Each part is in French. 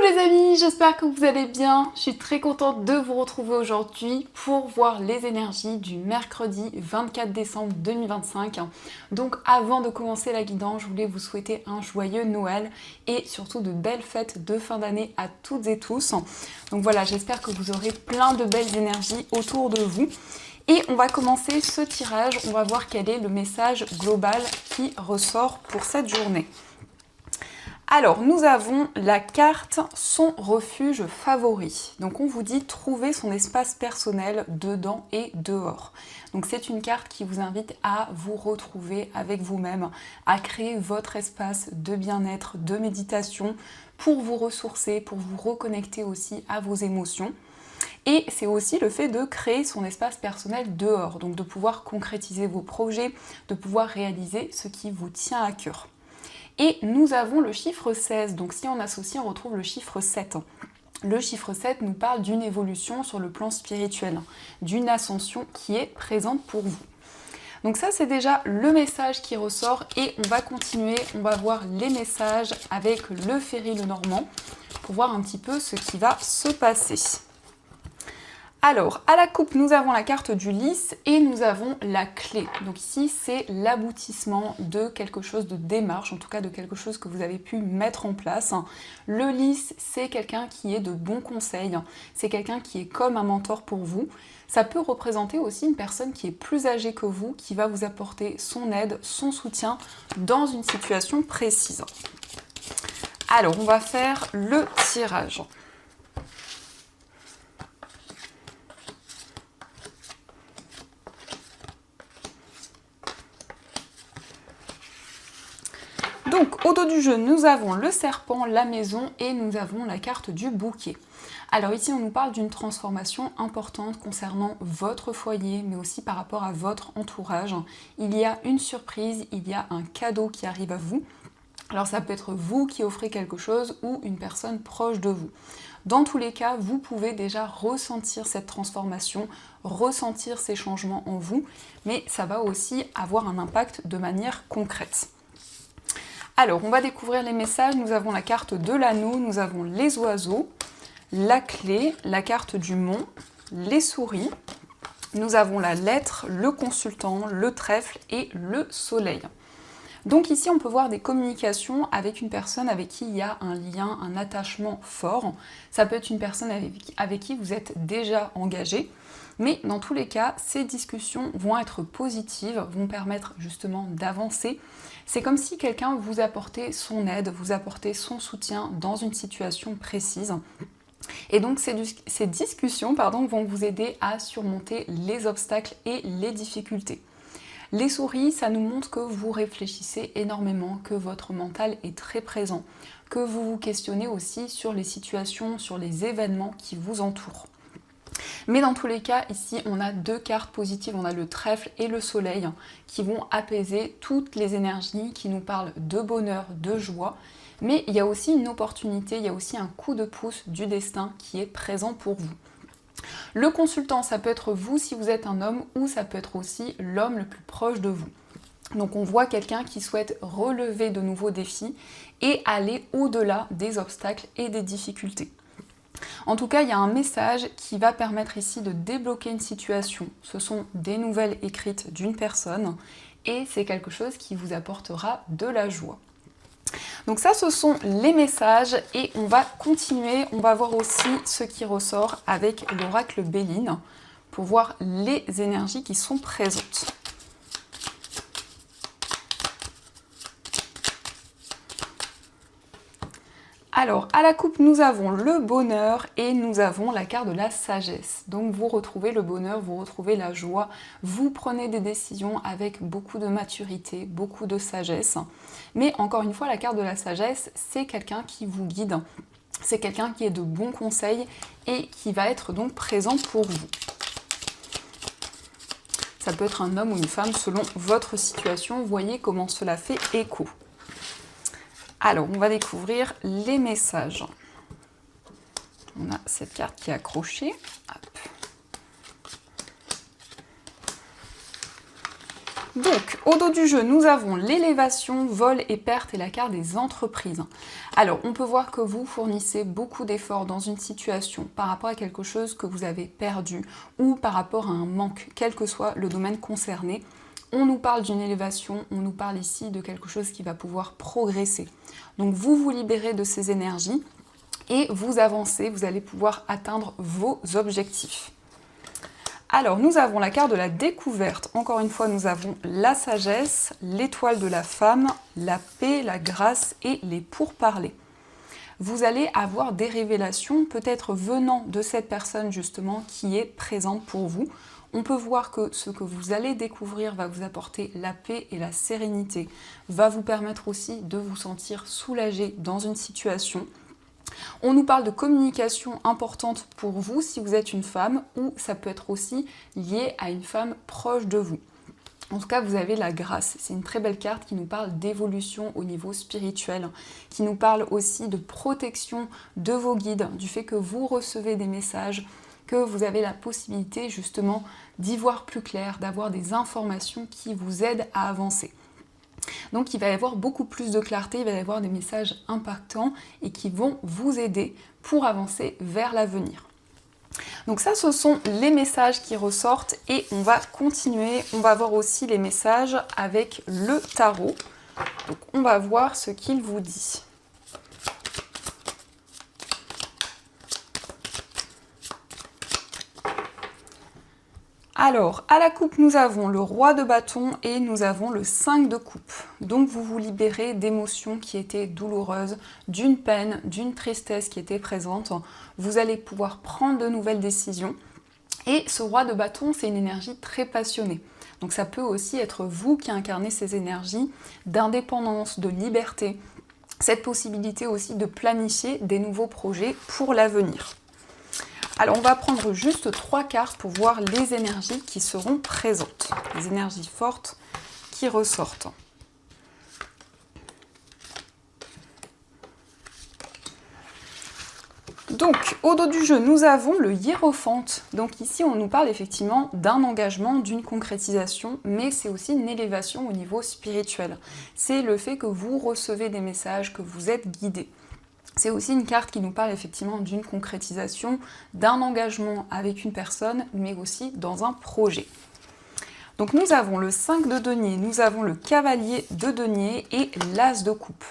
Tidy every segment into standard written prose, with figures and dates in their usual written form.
les amis, j'espère que vous allez bien. Je suis très contente de vous retrouver aujourd'hui pour voir les énergies du mercredi 24 décembre 2025. Donc avant de commencer la guidance, je voulais vous souhaiter un joyeux Noël et surtout de belles fêtes de fin d'année à toutes et tous. Donc voilà, j'espère que vous aurez plein de belles énergies autour de vous. Et on va commencer ce tirage, on va voir quel est le message global qui ressort pour cette journée. Alors, nous avons la carte « Son refuge favori ». Donc, on vous dit « Trouver son espace personnel dedans et dehors ». Donc, c'est une carte qui vous invite à vous retrouver avec vous-même, à créer votre espace de bien-être, de méditation, pour vous ressourcer, pour vous reconnecter aussi à vos émotions. Et c'est aussi le fait de créer son espace personnel dehors, donc de pouvoir concrétiser vos projets, de pouvoir réaliser ce qui vous tient à cœur. Et nous avons le chiffre 16, donc si on associe, on retrouve le chiffre 7. Le chiffre 7 nous parle d'une évolution sur le plan spirituel, d'une ascension qui est présente pour vous. Donc ça, c'est déjà le message qui ressort et on va continuer, on va voir les messages avec le Ferry Lenormand pour voir un petit peu ce qui va se passer. Alors, à la coupe, nous avons la carte du lys et nous avons la clé. Donc ici, c'est l'aboutissement de quelque chose de démarche, en tout cas de quelque chose que vous avez pu mettre en place. Le lys, c'est quelqu'un qui est de bons conseils, c'est quelqu'un qui est comme un mentor pour vous. Ça peut représenter aussi une personne qui est plus âgée que vous, qui va vous apporter son aide, son soutien dans une situation précise. Alors, on va faire le tirage. Donc, au dos du jeu, nous avons le serpent, la maison et nous avons la carte du bouquet. Alors ici, on nous parle d'une transformation importante concernant votre foyer, mais aussi par rapport à votre entourage. Il y a une surprise, il y a un cadeau qui arrive à vous. Alors ça peut être vous qui offrez quelque chose ou une personne proche de vous. Dans tous les cas, vous pouvez déjà ressentir cette transformation, ressentir ces changements en vous, mais ça va aussi avoir un impact de manière concrète. Alors, on va découvrir les messages. Nous avons la carte de l'anneau, nous avons les oiseaux, la clé, la carte du mont, les souris. Nous avons la lettre, le consultant, le trèfle et le soleil. Donc ici, on peut voir des communications avec une personne avec qui il y a un lien, un attachement fort. Ça peut être une personne avec qui vous êtes déjà engagé. Mais dans tous les cas, ces discussions vont être positives, vont permettre justement d'avancer. C'est comme si quelqu'un vous apportait son aide, vous apportait son soutien dans une situation précise. Et donc ces discussions vont vous aider à surmonter les obstacles et les difficultés. Les souris, ça nous montre que vous réfléchissez énormément, que votre mental est très présent, que vous vous questionnez aussi sur les situations, sur les événements qui vous entourent. Mais dans tous les cas, ici, on a deux cartes positives, on a le trèfle et le soleil qui vont apaiser toutes les énergies, qui nous parlent de bonheur, de joie. Mais il y a aussi une opportunité, il y a aussi un coup de pouce du destin qui est présent pour vous. Le consultant, ça peut être vous si vous êtes un homme ou ça peut être aussi l'homme le plus proche de vous. Donc on voit quelqu'un qui souhaite relever de nouveaux défis et aller au-delà des obstacles et des difficultés. En tout cas, il y a un message qui va permettre ici de débloquer une situation. Ce sont des nouvelles écrites d'une personne et c'est quelque chose qui vous apportera de la joie. Donc ça, ce sont les messages et on va continuer. On va voir aussi ce qui ressort avec l'oracle Béline pour voir les énergies qui sont présentes. Alors, à la coupe, nous avons le bonheur et nous avons la carte de la sagesse. Donc, vous retrouvez le bonheur, vous retrouvez la joie, vous prenez des décisions avec beaucoup de maturité, beaucoup de sagesse. Mais encore une fois, la carte de la sagesse, c'est quelqu'un qui vous guide, c'est quelqu'un qui est de bons conseils et qui va être donc présent pour vous. Ça peut être un homme ou une femme selon votre situation. Voyez comment cela fait écho. Alors, on va découvrir les messages. On a cette carte qui est accrochée. Hop. Donc, au dos du jeu, nous avons l'élévation, vol et perte et la carte des entreprises. Alors, on peut voir que vous fournissez beaucoup d'efforts dans une situation par rapport à quelque chose que vous avez perdu ou par rapport à un manque, quel que soit le domaine concerné. On nous parle d'une élévation, on nous parle ici de quelque chose qui va pouvoir progresser. Donc, vous vous libérez de ces énergies et vous avancez, vous allez pouvoir atteindre vos objectifs. Alors, nous avons la carte de la découverte. Encore une fois, nous avons la sagesse, l'étoile de la femme, la paix, la grâce et les pourparlers. Vous allez avoir des révélations, peut-être venant de cette personne justement qui est présente pour vous. On peut voir que ce que vous allez découvrir va vous apporter la paix et la sérénité, va vous permettre aussi de vous sentir soulagé dans une situation. On nous parle de communication importante pour vous si vous êtes une femme, ou ça peut être aussi lié à une femme proche de vous. En tout cas, vous avez la grâce. C'est une très belle carte qui nous parle d'évolution au niveau spirituel, qui nous parle aussi de protection de vos guides, du fait que vous recevez des messages, que vous avez la possibilité justement d'y voir plus clair, d'avoir des informations qui vous aident à avancer. Donc il va y avoir beaucoup plus de clarté, il va y avoir des messages impactants et qui vont vous aider pour avancer vers l'avenir. Donc ça, ce sont les messages qui ressortent et on va continuer. On va voir aussi les messages avec le tarot. Donc on va voir ce qu'il vous dit. Alors, à la coupe, nous avons le roi de bâton et nous avons le 5 de coupe. Donc, vous vous libérez d'émotions qui étaient douloureuses, d'une peine, d'une tristesse qui était présente. Vous allez pouvoir prendre de nouvelles décisions. Et ce roi de bâton, c'est une énergie très passionnée. Donc, ça peut aussi être vous qui incarnez ces énergies d'indépendance, de liberté. Cette possibilité aussi de planifier des nouveaux projets pour l'avenir. Alors, on va prendre juste 3 cartes pour voir les énergies qui seront présentes, les énergies fortes qui ressortent. Donc, au dos du jeu, nous avons le hiérophante. Donc ici, on nous parle effectivement d'un engagement, d'une concrétisation, mais c'est aussi une élévation au niveau spirituel. C'est le fait que vous recevez des messages, que vous êtes guidé. C'est aussi une carte qui nous parle effectivement d'une concrétisation, d'un engagement avec une personne, mais aussi dans un projet. Donc nous avons le 5 de denier, nous avons le cavalier de denier et l'as de coupe.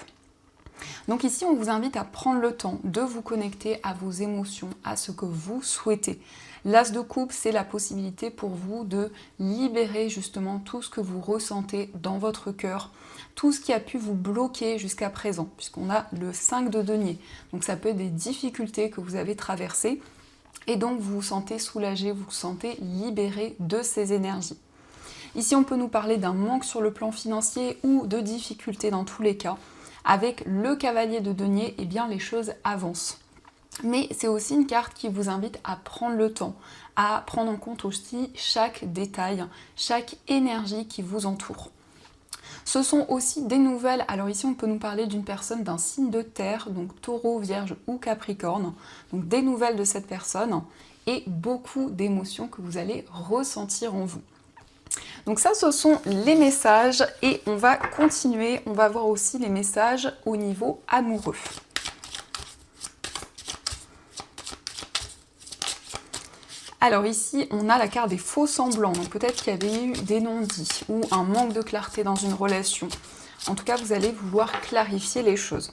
Donc ici, on vous invite à prendre le temps de vous connecter à vos émotions, à ce que vous souhaitez. L'as de coupe, c'est la possibilité pour vous de libérer justement tout ce que vous ressentez dans votre cœur, tout ce qui a pu vous bloquer jusqu'à présent, puisqu'on a le 5 de denier. Donc ça peut être des difficultés que vous avez traversées, et donc vous vous sentez soulagé, vous vous sentez libéré de ces énergies. Ici, on peut nous parler d'un manque sur le plan financier ou de difficultés dans tous les cas. Avec le cavalier de denier, eh bien les choses avancent. Mais c'est aussi une carte qui vous invite à prendre le temps, à prendre en compte aussi chaque détail, chaque énergie qui vous entoure. Ce sont aussi des nouvelles, alors ici on peut nous parler d'une personne d'un signe de terre, donc taureau, vierge ou capricorne, donc des nouvelles de cette personne et beaucoup d'émotions que vous allez ressentir en vous. Donc ça, ce sont les messages et on va continuer, on va voir aussi les messages au niveau amoureux. Alors ici, on a la carte des faux semblants, donc peut-être qu'il y avait eu des non-dits ou un manque de clarté dans une relation. En tout cas, vous allez vouloir clarifier les choses.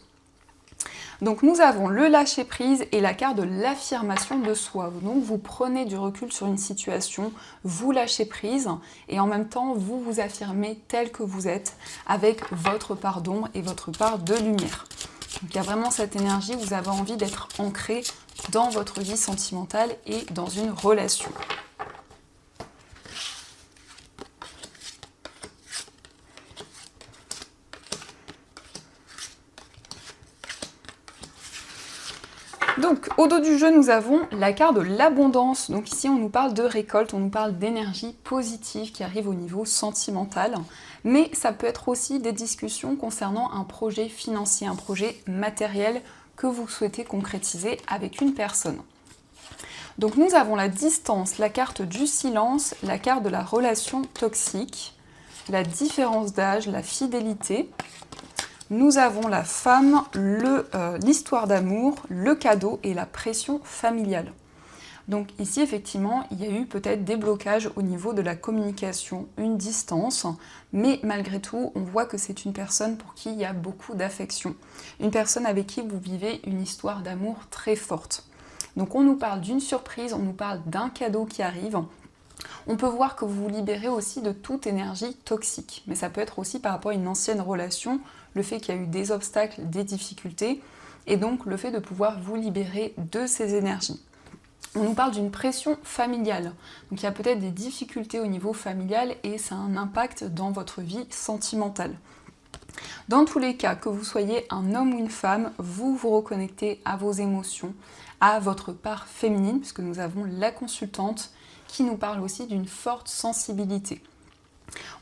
Donc nous avons le lâcher-prise et la carte de l'affirmation de soi. Donc vous prenez du recul sur une situation, vous lâchez prise et en même temps vous vous affirmez tel que vous êtes avec votre part d'ombre et votre part de lumière. Donc il y a vraiment cette énergie où vous avez envie d'être ancré dans votre vie sentimentale et dans une relation. Donc, au dos du jeu, nous avons la carte de l'abondance. Donc ici, on nous parle de récolte, on nous parle d'énergie positive qui arrive au niveau sentimental. Mais ça peut être aussi des discussions concernant un projet financier, un projet matériel que vous souhaitez concrétiser avec une personne. Donc nous avons la distance, la carte du silence, la carte de la relation toxique. la différence d'âge, la fidélité. Nous avons la femme, l'histoire d'amour, le cadeau et la pression familiale. Donc ici, effectivement, il y a eu peut-être des blocages au niveau de la communication, une distance, mais malgré tout, on voit que c'est une personne pour qui il y a beaucoup d'affection. Une personne avec qui vous vivez une histoire d'amour très forte. Donc on nous parle d'une surprise, on nous parle d'un cadeau qui arrive. On peut voir que vous vous libérez aussi de toute énergie toxique, mais ça peut être aussi par rapport à une ancienne relation, le fait qu'il y a eu des obstacles, des difficultés, et donc le fait de pouvoir vous libérer de ces énergies. On nous parle d'une pression familiale, donc il y a peut-être des difficultés au niveau familial et ça a un impact dans votre vie sentimentale. Dans tous les cas, que vous soyez un homme ou une femme, vous vous reconnectez à vos émotions, à votre part féminine, puisque nous avons la consultante qui nous parle aussi d'une forte sensibilité.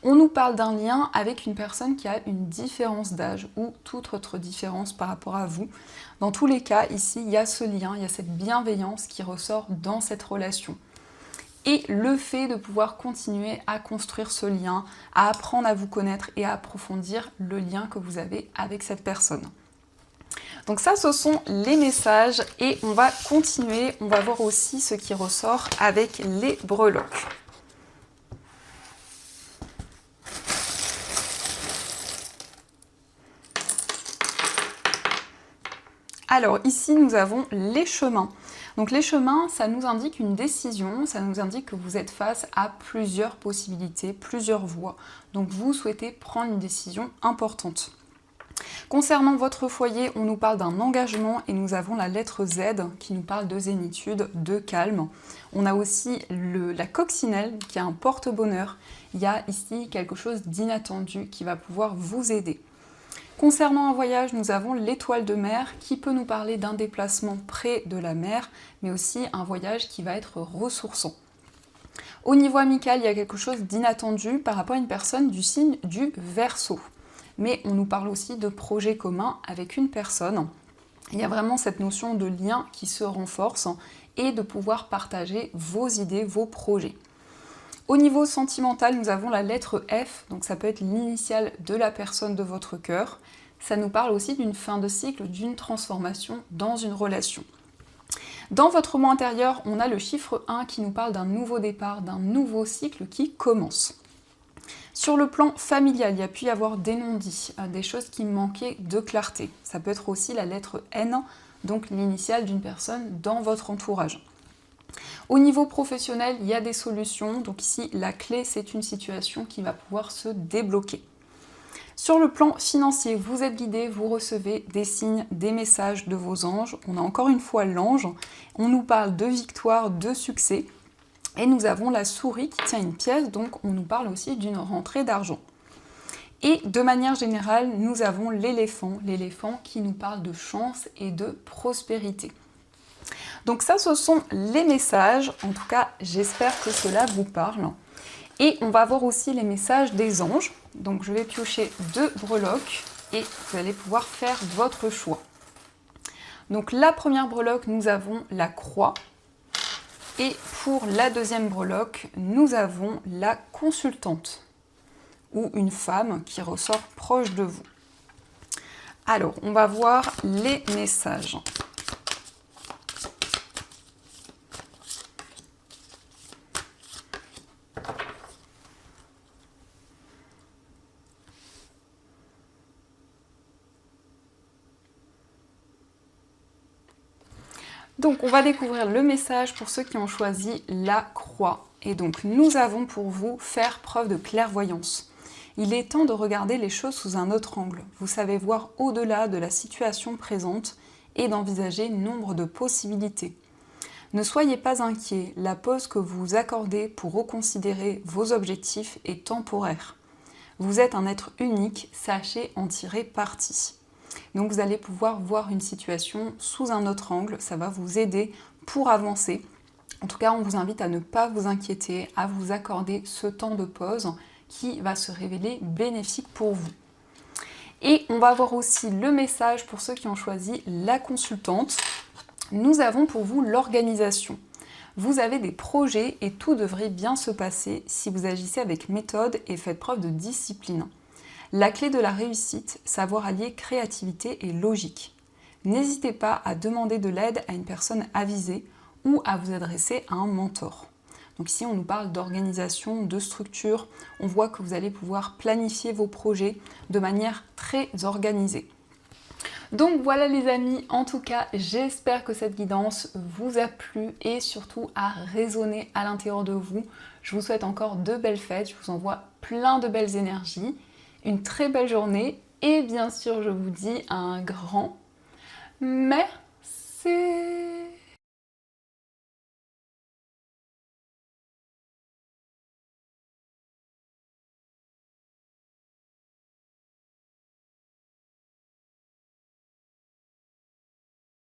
On nous parle d'un lien avec une personne qui a une différence d'âge ou toute autre différence par rapport à vous. Dans tous les cas, ici, il y a ce lien, il y a cette bienveillance qui ressort dans cette relation. Et le fait de pouvoir continuer à construire ce lien, à apprendre à vous connaître et à approfondir le lien que vous avez avec cette personne. Donc ça, ce sont les messages et on va continuer, on va voir aussi ce qui ressort avec les breloques. Alors ici, nous avons les chemins. Donc les chemins, ça nous indique une décision, ça nous indique que vous êtes face à plusieurs possibilités, plusieurs voies. Donc vous souhaitez prendre une décision importante. Concernant votre foyer, on nous parle d'un engagement et nous avons la lettre Z qui nous parle de zénitude, de calme. On a aussi la coccinelle qui a un porte-bonheur. Il y a ici quelque chose d'inattendu qui va pouvoir vous aider. Concernant un voyage, nous avons l'étoile de mer qui peut nous parler d'un déplacement près de la mer, mais aussi un voyage qui va être ressourçant. Au niveau amical, il y a quelque chose d'inattendu par rapport à une personne du signe du Verseau. Mais on nous parle aussi de projets communs avec une personne. Il y a vraiment cette notion de lien qui se renforce et de pouvoir partager vos idées, vos projets. Au niveau sentimental, nous avons la lettre F, donc ça peut être l'initiale de la personne de votre cœur. Ça nous parle aussi d'une fin de cycle, d'une transformation dans une relation. Dans votre moi intérieur, on a le chiffre 1 qui nous parle d'un nouveau départ, d'un nouveau cycle qui commence. Sur le plan familial, il y a pu y avoir des non-dits, des choses qui manquaient de clarté. Ça peut être aussi la lettre N, donc l'initiale d'une personne dans votre entourage. Au niveau professionnel, il y a des solutions, donc ici la clé c'est une situation qui va pouvoir se débloquer. Sur le plan financier, vous êtes guidé, vous recevez des signes, des messages de vos anges. On a encore une fois l'ange, on nous parle de victoire, de succès. Et nous avons la souris qui tient une pièce, donc on nous parle aussi d'une rentrée d'argent. Et de manière générale, nous avons l'éléphant qui nous parle de chance et de prospérité. Donc ça, ce sont les messages. En tout cas, j'espère que cela vous parle. Et on va voir aussi les messages des anges. Donc je vais piocher 2 breloques et vous allez pouvoir faire votre choix. Donc la première breloque, nous avons la croix. Et pour la deuxième breloque, nous avons la consultante ou une femme qui ressort proche de vous. Alors, on va voir les messages. Donc on va découvrir le message pour ceux qui ont choisi la croix. Et donc nous avons pour vous faire preuve de clairvoyance. Il est temps de regarder les choses sous un autre angle. Vous savez voir au-delà de la situation présente et d'envisager nombre de possibilités. Ne soyez pas inquiets, la pause que vous accordez pour reconsidérer vos objectifs est temporaire. Vous êtes un être unique, sachez en tirer parti. Donc vous allez pouvoir voir une situation sous un autre angle, ça va vous aider pour avancer. En tout cas, on vous invite à ne pas vous inquiéter, à vous accorder ce temps de pause qui va se révéler bénéfique pour vous. Et on va voir aussi le message pour ceux qui ont choisi la consultante. Nous avons pour vous l'organisation. Vous avez des projets et tout devrait bien se passer si vous agissez avec méthode et faites preuve de discipline. La clé de la réussite, savoir allier créativité et logique. N'hésitez pas à demander de l'aide à une personne avisée ou à vous adresser à un mentor. Donc ici, on nous parle d'organisation, de structure. On voit que vous allez pouvoir planifier vos projets de manière très organisée. Donc voilà les amis, en tout cas, j'espère que cette guidance vous a plu et surtout a résonné à l'intérieur de vous. Je vous souhaite encore de belles fêtes, je vous envoie plein de belles énergies, une très belle journée et bien sûr, je vous dis un grand merci.